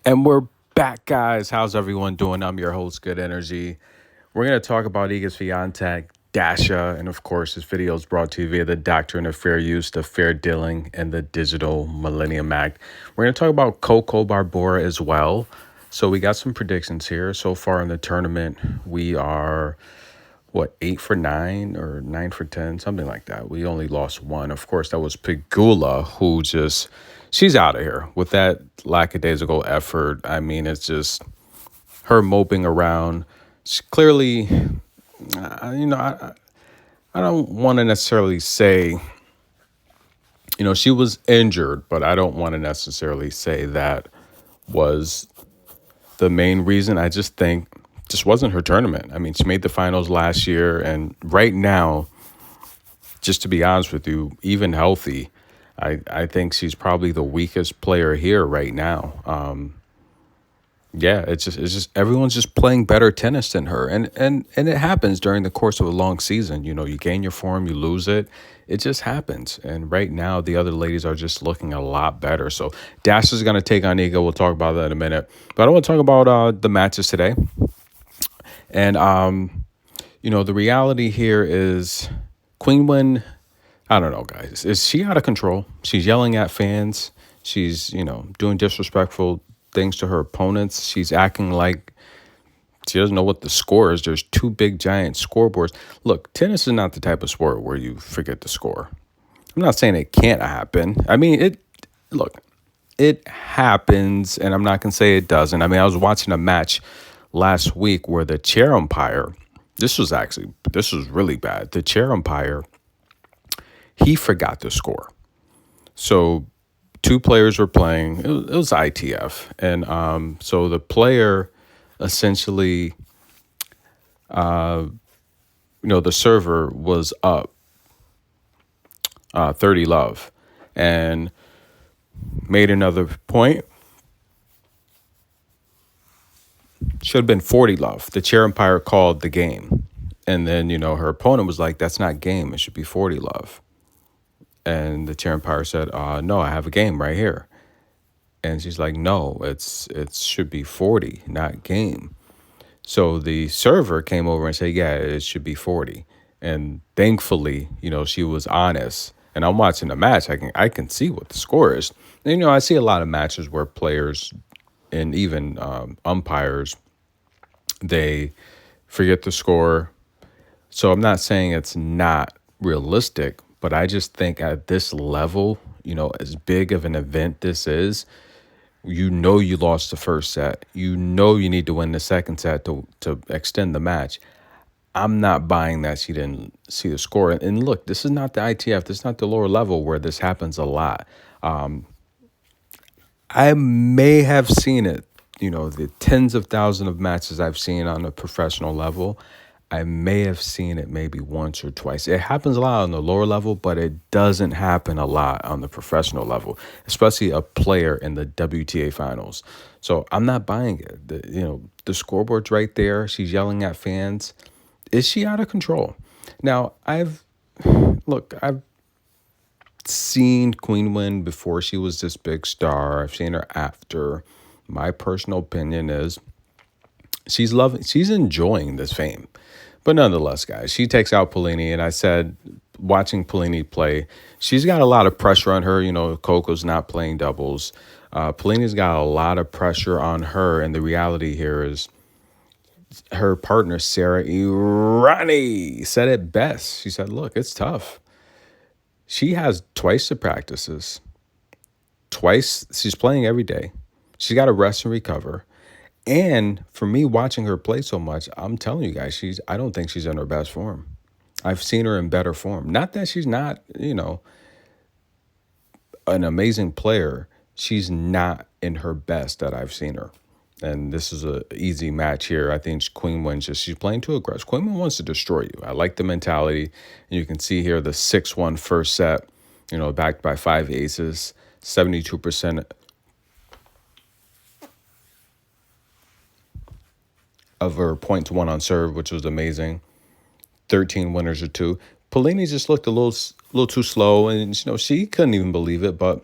And we're back, guys. How's everyone doing? I'm your host, Good Energy. We're going to talk about Iga's Swiatek, Dasha, and of course, this video is brought to you via the Doctrine of Fair Use, the Fair Dealing, and the Digital Millennium Act. We're going to talk about Coco Barbora as well. So we got some predictions here. So far in the tournament, we are, 8 for 9 or 9 for 10, something like that. We only lost one. Of course, that was Pegula, who just, she's out of here with that lackadaisical effort. I mean, it's just her moping around. She clearly, I don't want to necessarily say, she was injured, but I don't want to necessarily say that was the main reason. I just think just wasn't her tournament. I mean, she made the finals last year, and right now, just to be honest with you, even healthy, I think she's probably the weakest player here right now. Yeah, it's just everyone's just playing better tennis than her, and it happens during the course of a long season. You gain your form, you lose it. It just happens. And right now, the other ladies are just looking a lot better. So Dash is going to take on Iga. We'll talk about that in a minute. But I want to talk about the matches today. And the reality here is Qinwen. I don't know, guys. Is she out of control? She's yelling at fans. She's, doing disrespectful things to her opponents. She's acting like she doesn't know what the score is. There's two big giant scoreboards. Look, tennis is not the type of sport where you forget the score. I'm not saying it can't happen. I mean, it happens, and I'm not going to say it doesn't. I mean, I was watching a match last week where the chair umpire, this was really bad. The chair umpire, he forgot the score. So two players were playing. It was ITF, and so the player essentially, the server was up 30 love, and made another point. Should have been 40 love. The chair umpire called the game, and then her opponent was like, "That's not game. It should be 40 love." And the chair umpire said, "No, I have a game right here." And she's like, "No, it should be 40, not game." So the server came over and said, "Yeah, it should be 40." And thankfully, she was honest. And I'm watching the match. I can see what the score is. And, I see a lot of matches where players and even umpires, they forget the score. So I'm not saying it's not realistic, but I just think at this level, as big of an event this is, you lost the first set. You need to win the second set to extend the match. I'm not buying that she didn't see the score. And look, this is not the ITF. This is not the lower level where this happens a lot. I may have seen it, the tens of thousands of matches I've seen on a professional level. I may have seen it maybe once or twice. It happens a lot on the lower level, but it doesn't happen a lot on the professional level, especially a player in the WTA Finals. So I'm not buying it. The scoreboard's right there. She's yelling at fans. Is she out of control? Now, I've seen Qinwen before she was this big star. I've seen her after. My personal opinion is she's enjoying this fame. But nonetheless, guys, she takes out Paolini, and I said, watching Paolini play, she's got a lot of pressure on her. Coco's not playing doubles. Paolini's got a lot of pressure on her, and the reality here is her partner, Sarah Irani, said it best. She said, look, it's tough. She has twice the practices. Twice, she's playing every day. She's got to rest and recover. And for me, watching her play so much, I'm telling you guys, I don't think she's in her best form. I've seen her in better form. Not that she's not, an amazing player. She's not in her best that I've seen her. And this is an easy match here. I think Qinwen she's playing too aggressive. Qinwen wants to destroy you. I like the mentality. And you can see here the 6-1 first set, backed by 5 aces, 72% of her points won on serve, which was amazing. 13 winners or two. Paolini just looked a little too slow, and she couldn't even believe it. But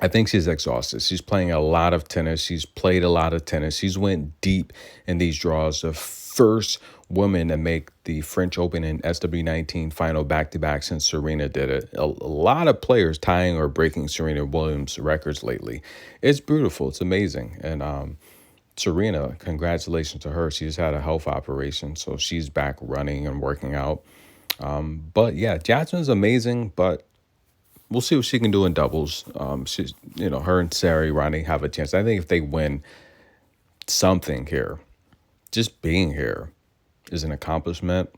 I think she's exhausted. She's playing a lot of tennis. She's played a lot of tennis. She's went deep in these draws. The first woman to make the French Open and SW19 final back-to-back since Serena did it. A lot of players tying or breaking Serena Williams records lately. It's beautiful. It's amazing. And Serena, congratulations to her. She just had a health operation, so she's back running and working out. But yeah, Jasmine's amazing, but we'll see what she can do in doubles. She's, her and Sari Ronnie have a chance. I think if they win something here, just being here is an accomplishment.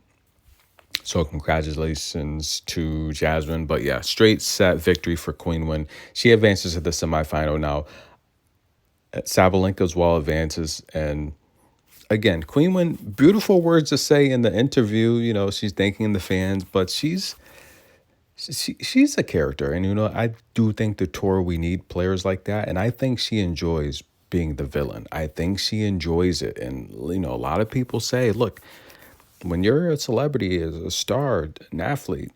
So congratulations to Jasmine. But yeah, straight set victory for Qinwen. She advances to the semifinal now. Sabalenka as well advances. And again, Qinwen, beautiful words to say in the interview. She's thanking the fans, but she's a character. And, I do think the tour, we need players like that. And I think she enjoys being the villain. I think she enjoys it. And, a lot of people say, look, when you're a celebrity, as a star, an athlete,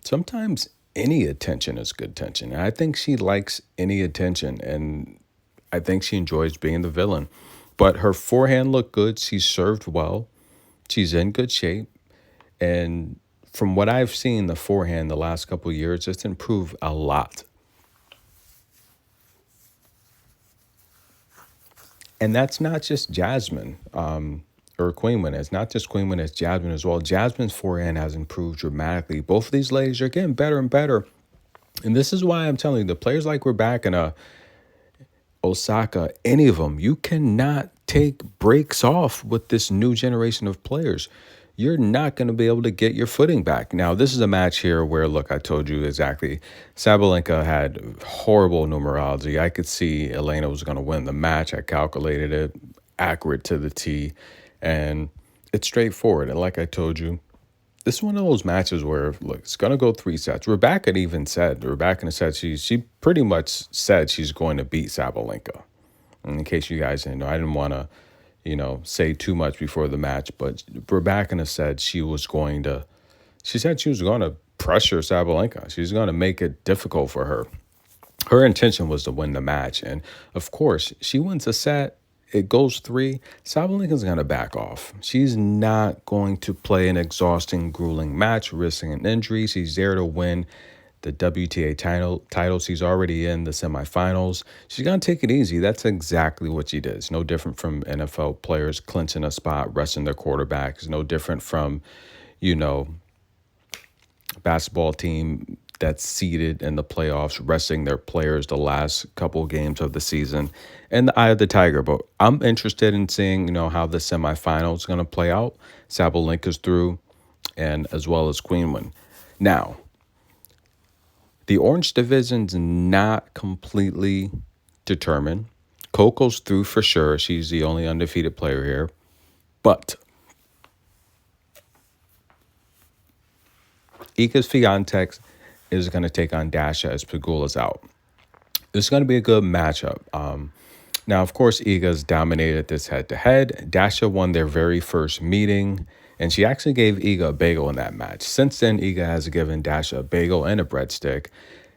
sometimes any attention is good attention. And I think she likes any attention. And I think she enjoys being the villain. But her forehand looked good. She served well. She's in good shape. And from what I've seen, the forehand the last couple of years, it's improved a lot. And that's not just Jasmine or Qinwen. It's not just Qinwen, it's Jasmine as well. Jasmine's forehand has improved dramatically. Both of these ladies are getting better and better. And this is why I'm telling you, the players like Rybakina, Osaka, any of them, you cannot take breaks off with this new generation of players. You're not going to be able to get your footing back. Now, this is a match here where, look, I told you exactly. Sabalenka had horrible numerology. I could see Elena was going to win the match. I calculated it, accurate to the T, and it's straightforward. And like I told you, this is one of those matches where, look, it's going to go 3 sets. Rybakina said she pretty much said she's going to beat Sabalenka. And in case you guys didn't know, I didn't want to, say too much before the match, but Rybakina said she said she was going to pressure Sabalenka. She's going to make it difficult for her. Her intention was to win the match. And of course, she wins a set. It goes 3. Sabalenka's going to back off. She's not going to play an exhausting, grueling match, risking an injury. She's there to win the WTA title. She's already in the semifinals. She's going to take it easy. That's exactly what she did. It's no different from NFL players clinching a spot, resting their quarterbacks. No different from, basketball team that's seeded in the playoffs, resting their players the last couple of games of the season, and the eye of the tiger. But I'm interested in seeing, how the semifinal is going to play out. Sabalenka's through, and as well as Qinwen. Now, the orange division's not completely determined. Coco's through for sure. She's the only undefeated player here. But Iga Swiatek is going to take on Daria as Pegula's out. This is going to be a good matchup. Now, of course, Iga's dominated this head-to-head. Daria won their very first meeting, and she actually gave Iga a bagel in that match. Since then, Iga has given Daria a bagel and a breadstick.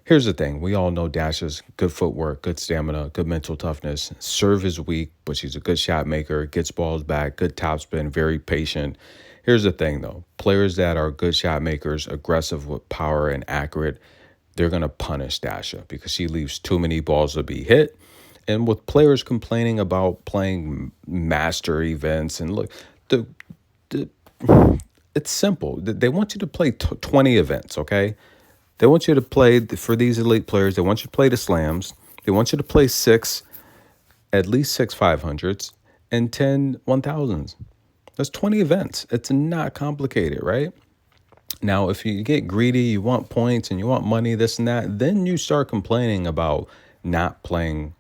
Here's the thing. We all know Daria's good footwork, good stamina, good mental toughness. Serve is weak, but she's a good shot maker, gets balls back, good topspin, very patient. Here's the thing, though. Players that are good shot makers, aggressive with power and accurate, they're going to punish Daria because she leaves too many balls to be hit. And with players complaining about playing master events, and look, it's simple. They want you to play 20 events, okay? They want you to play, for these elite players, they want you to play the slams. They want you to play at least 6 500s and 10 1000s. That's 20 events. It's not complicated, right? Now, if you get greedy, you want points and you want money, this and that, then you start complaining about not playing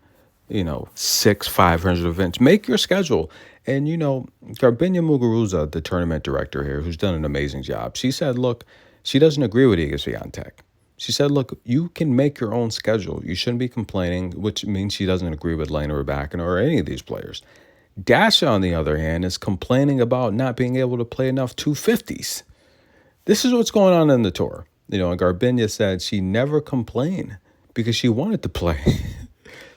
6 500 events. Make your schedule. And, Garbiñe Muguruza, the tournament director here, who's done an amazing job, she said, look, she doesn't agree with Iga Swiatek. She said, look, you can make your own schedule. You shouldn't be complaining, which means she doesn't agree with Elena Rybakina or any of these players. Daria, on the other hand, is complaining about not being able to play enough 250s. This is what's going on in the tour. And Garbiñe said she never complained because she wanted to play.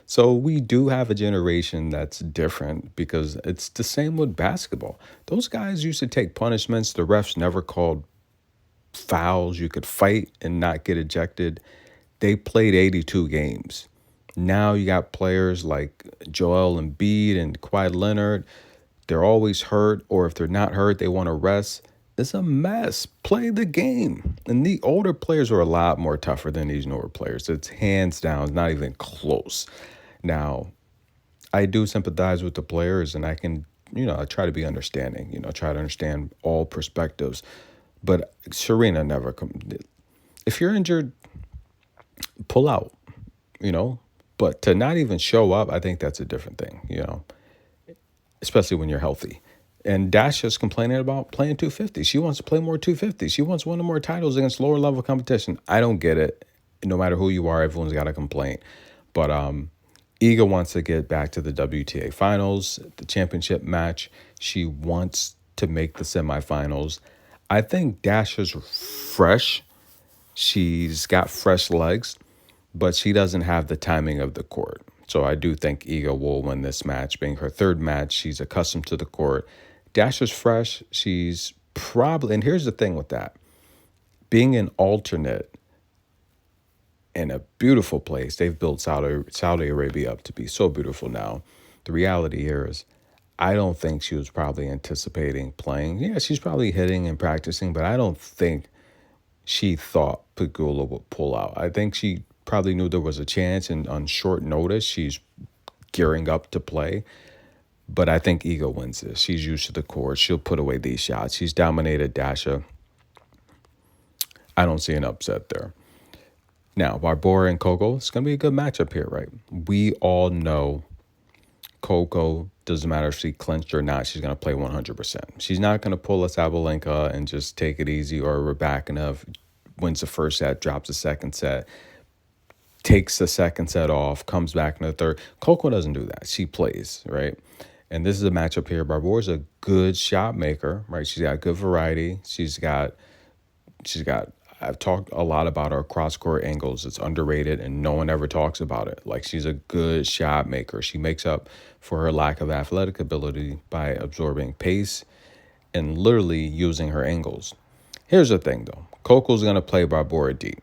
So we do have a generation that's different because it's the same with basketball. Those guys used to take punishments. The refs never called fouls. You could fight and not get ejected. They played 82 games. Now you got players like Joel Embiid and Kawhi Leonard. They're always hurt, or if they're not hurt, they want to rest. It's a mess. Play the game. And the older players are a lot more tougher than these newer players. It's hands down, not even close. Now, I do sympathize with the players, and I can, I try to be understanding, try to understand all perspectives. But Serena never if you're injured, pull out, you know. But to not even show up, I think that's a different thing, especially when you're healthy. And Dasha's complaining about playing 250. She wants to play more 250. She wants one or more titles against lower level competition. I don't get it. No matter who you are, everyone's got a complaint. But Iga wants to get back to the WTA Finals, the championship match. She wants to make the semifinals. I think Dasha's fresh. She's got fresh legs, but she doesn't have the timing of the court. So I do think Iga will win this match. Being her third match, she's accustomed to the court. Dasha's fresh. She's probably, and here's the thing with that, being an alternate in a beautiful place. They've built Saudi Arabia up to be so beautiful now. The reality here is I don't think she was probably anticipating playing. Yeah, she's probably hitting and practicing, but I don't think she thought Pegula would pull out. I think she probably knew there was a chance, and on short notice, she's gearing up to play. But I think Iga wins this. She's used to the court. She'll put away these shots. She's dominated Dasha. I don't see an upset there. Now, Barbora and Coco, it's going to be a good matchup here, right? We all know Coco, doesn't matter if she clinched or not, she's going to play 100%. She's not going to pull a Sabalenka and just take it easy, or Rybakina wins the first set, drops the second set, takes the second set off, comes back in the third. Coco doesn't do that. She plays, right? And this is a matchup here. Barbora's a good shot maker, right? She's got good variety. She's got I've talked a lot about her cross-court angles. It's underrated, and no one ever talks about it. Like, she's a good shot maker. She makes up for her lack of athletic ability by absorbing pace and literally using her angles. Here's the thing, though. Coco's going to play Barbora deep.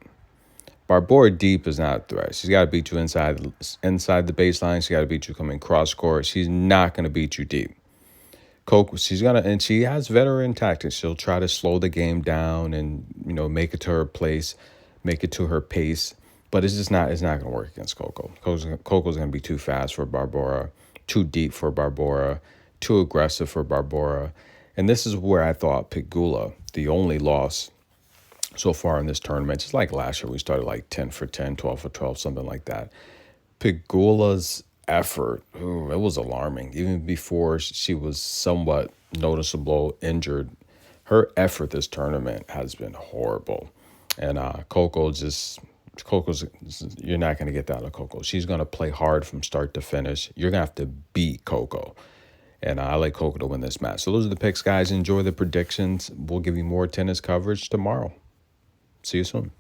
Barbora deep is not a threat. She's got to beat you inside the baseline. She's got to beat you coming cross-court. She's not going to beat you deep. Coco, and she has veteran tactics. She'll try to slow the game down and, make it to her place, make it to her pace. But it's not going to work against Coco. Coco's going to be too fast for Barbora, too deep for Barbora, too aggressive for Barbora. And this is where I thought Pegula, the only loss so far in this tournament, just like last year, we started like 10 for 10, 12 for 12, something like that. Pegula's effort, it was alarming. Even before she was somewhat noticeable injured, her effort this tournament has been horrible. And Coco's, you're not going to get that out of Coco. She's going to play hard from start to finish. You're going to have to beat Coco. And I like Coco to win this match. So those are the picks, guys. Enjoy the predictions. We'll give you more tennis coverage tomorrow. See you soon.